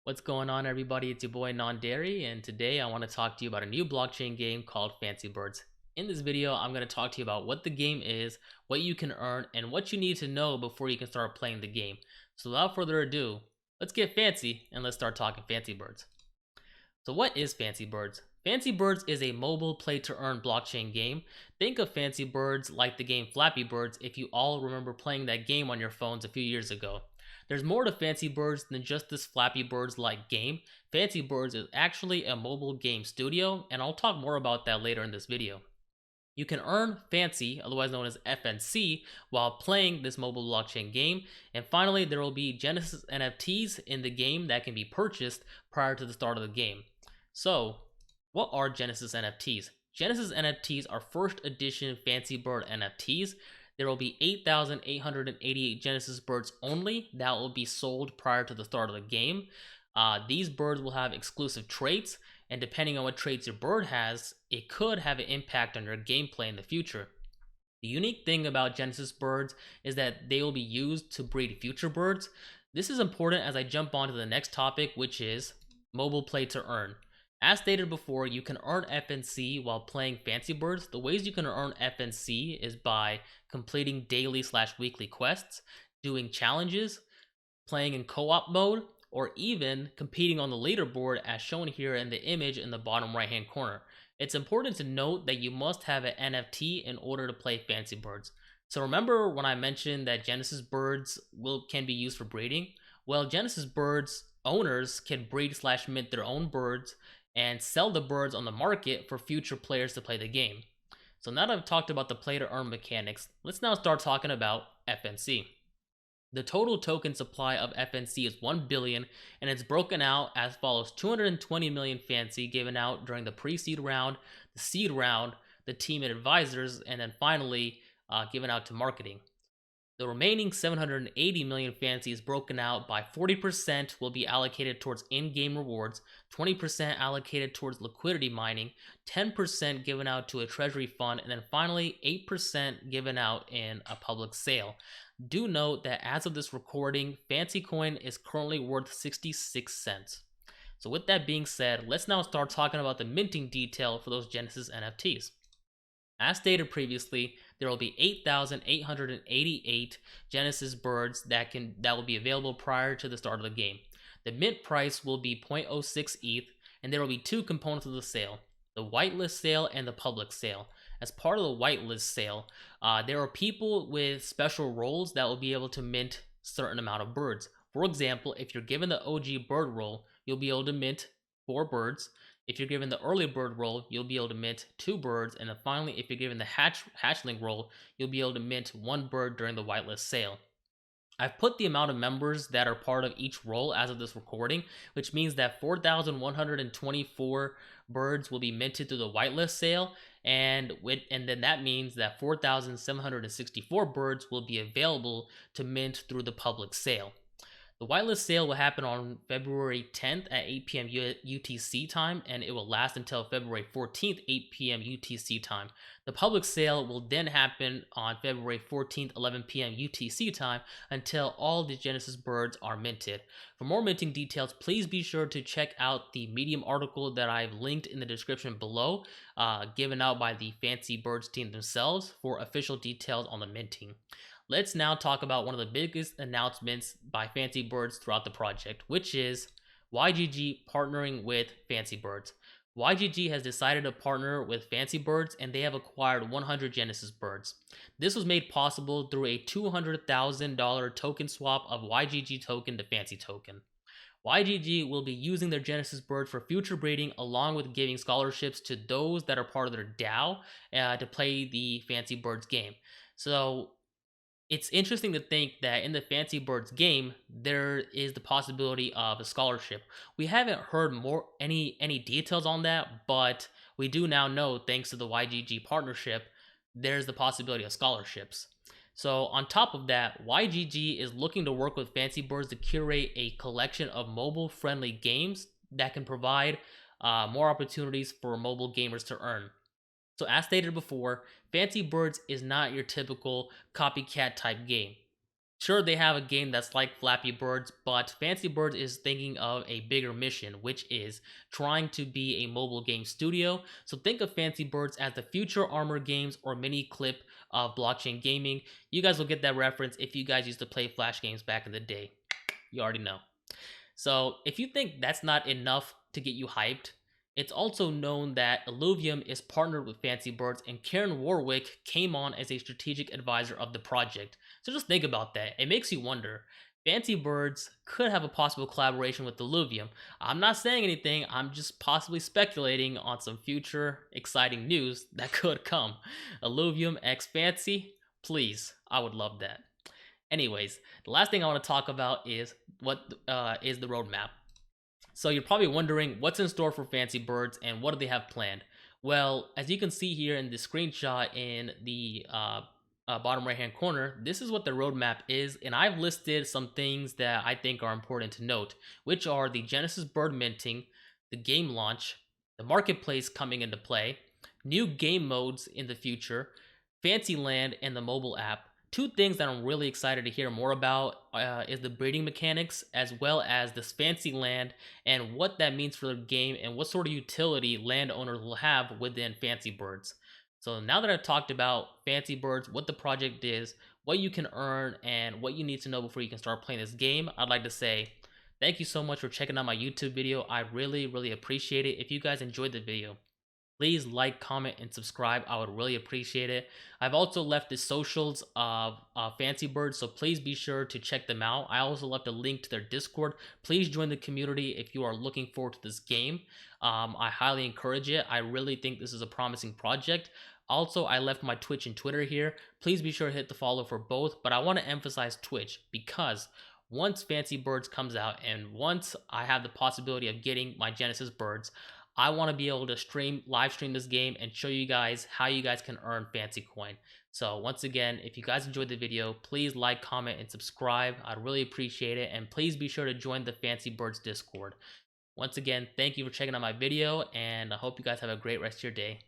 What's going on, everybody? It's your boy Non-Dairy, and today I want to talk to you about a new blockchain game called Fancy Birds. In this video, I'm going to talk to you about what the game is, what you can earn, and what you need to know before you can start playing the game. So without further ado, let's get fancy and let's start talking Fancy Birds. So what is Fancy Birds? Fancy Birds is a mobile play-to-earn blockchain game. Think of Fancy Birds like the game Flappy Birds if you all remember playing that game on your phones a few years ago. There's more to Fancy Birds than just this Flappy Birds-like game. Fancy Birds is actually a mobile game studio, and I'll talk more about that later in this video. You can earn Fancy, otherwise known as FNC, while playing this mobile blockchain game. And finally, there will be Genesis NFTs in the game that can be purchased prior to the start of the game. So, what are Genesis NFTs? Genesis NFTs are first edition Fancy Bird NFTs. There will be 8,888 Genesis birds only that will be sold prior to the start of the game. These birds will have exclusive traits, and depending on what traits your bird has, it could have an impact on your gameplay in the future. The unique thing about Genesis birds is that they will be used to breed future birds. This is important as I jump on to the next topic, which is mobile play to earn. As stated before, you can earn FNC while playing Fancy Birds. The ways you can earn FNC is by completing daily/weekly quests, doing challenges, playing in co-op mode, or even competing on the leaderboard as shown here in the image in the bottom right hand corner. It's important to note that you must have an NFT in order to play Fancy Birds. So remember when I mentioned that Genesis birds can be used for breeding? Well, Genesis birds owners can breed/mint their own birds and sell the birds on the market for future players to play the game. So now that I've talked about the play to earn mechanics, let's now start talking about FNC. The total token supply of FNC is 1 billion, and it's broken out as follows: 220 million Fancy given out during the pre-seed round, the seed round, the team and advisors, and then finally given out to marketing. The remaining 780 million Fancy is broken out by 40% will be allocated towards in-game rewards, 20% allocated towards liquidity mining, 10% given out to a treasury fund, and then finally 8% given out in a public sale. Do note that as of this recording, Fancy Coin is currently worth 66 cents. So with that being said, let's now start talking about the minting detail for those Genesis NFTs. As stated previously, there will be 8,888 Genesis birds that will be available prior to the start of the game. The mint price will be 0.06 ETH, and there will be two components of the sale: the whitelist sale and the public sale. As part of the whitelist sale, there are people with special roles that will be able to mint certain amount of birds. For example, if you're given the OG bird role, you'll be able to mint 4 birds. If you're given the early bird role, you'll be able to mint 2 birds, and then finally, if you're given the hatchling role, you'll be able to mint 1 bird during the whitelist sale. I've put the amount of members that are part of each role as of this recording, which means that 4,124 birds will be minted through the whitelist sale, and then that means that 4,764 birds will be available to mint through the public sale. The whitelist sale will happen on February 10th at 8 p.m. UTC time, and it will last until February 14th, 8 p.m. UTC time. The public sale will then happen on February 14th, 11 p.m. UTC time until all the Genesis birds are minted. For more minting details, please be sure to check out the Medium article that I've linked in the description below, given out by the Fancy Birds team themselves for official details on the minting. Let's now talk about one of the biggest announcements by Fancy Birds throughout the project, which is YGG partnering with Fancy Birds. YGG has decided to partner with Fancy Birds, and they have acquired 100 Genesis birds. This was made possible through a $200,000 token swap of YGG token to Fancy token. YGG will be using their Genesis birds for future breeding, along with giving scholarships to those that are part of their DAO to play the Fancy Birds game. So it's interesting to think that in the Fancy Birds game, there is the possibility of a scholarship. We haven't heard any details on that, but we do now know, thanks to the YGG partnership, there's the possibility of scholarships. So on top of that, YGG is looking to work with Fancy Birds to curate a collection of mobile-friendly games that can provide more opportunities for mobile gamers to earn. So as stated before, Fancy Birds is not your typical copycat type game. Sure, they have a game that's like Flappy Birds, but Fancy Birds is thinking of a bigger mission, which is trying to be a mobile game studio. So think of Fancy Birds as the future Armor games or mini clip of blockchain gaming. You guys will get that reference if you guys used to play Flash games back in the day. You already know. So if you think that's not enough to get you hyped, it's also known that Illuvium is partnered with Fancy Birds and Karen Warwick came on as a strategic advisor of the project. So just think about that. It makes you wonder. Fancy Birds could have a possible collaboration with Illuvium. I'm not saying anything, I'm just possibly speculating on some future exciting news that could come. Illuvium x Fancy? Please, I would love that. Anyways, the last thing I want to talk about is what is the roadmap. So you're probably wondering what's in store for Fancy Birds and what do they have planned. Well, as you can see here in the screenshot in the bottom right hand corner, this is what the roadmap is, and I've listed some things that I think are important to note, which are the Genesis Bird minting, the game launch, the marketplace coming into play, new game modes in the future, Fantasyland, and the mobile app. Two things that I'm really excited to hear more about is the breeding mechanics as well as this Fantasyland and what that means for the game and what sort of utility landowners will have within Fancy Birds. So now that I've talked about Fancy Birds, what the project is, what you can earn, and what you need to know before you can start playing this game, I'd like to say thank you so much for checking out my YouTube video. I really appreciate it. If you guys enjoyed the video, please like, comment, and subscribe. I would really appreciate it. I've also left the socials of Fancy Birds, so please be sure to check them out. I also left a link to their Discord. Please join the community if you are looking forward to this game. I highly encourage it. I really think this is a promising project. Also, I left my Twitch and Twitter here. Please be sure to hit the follow for both, but I want to emphasize Twitch because once Fancy Birds comes out and once I have the possibility of getting my Genesis Birds, I want to be able to live stream this game and show you guys how you guys can earn Fancy Coin. So once again, if you guys enjoyed the video, please like, comment, and subscribe. I'd really appreciate it. And please be sure to join the Fancy Birds Discord. Once again, thank you for checking out my video, and I hope you guys have a great rest of your day.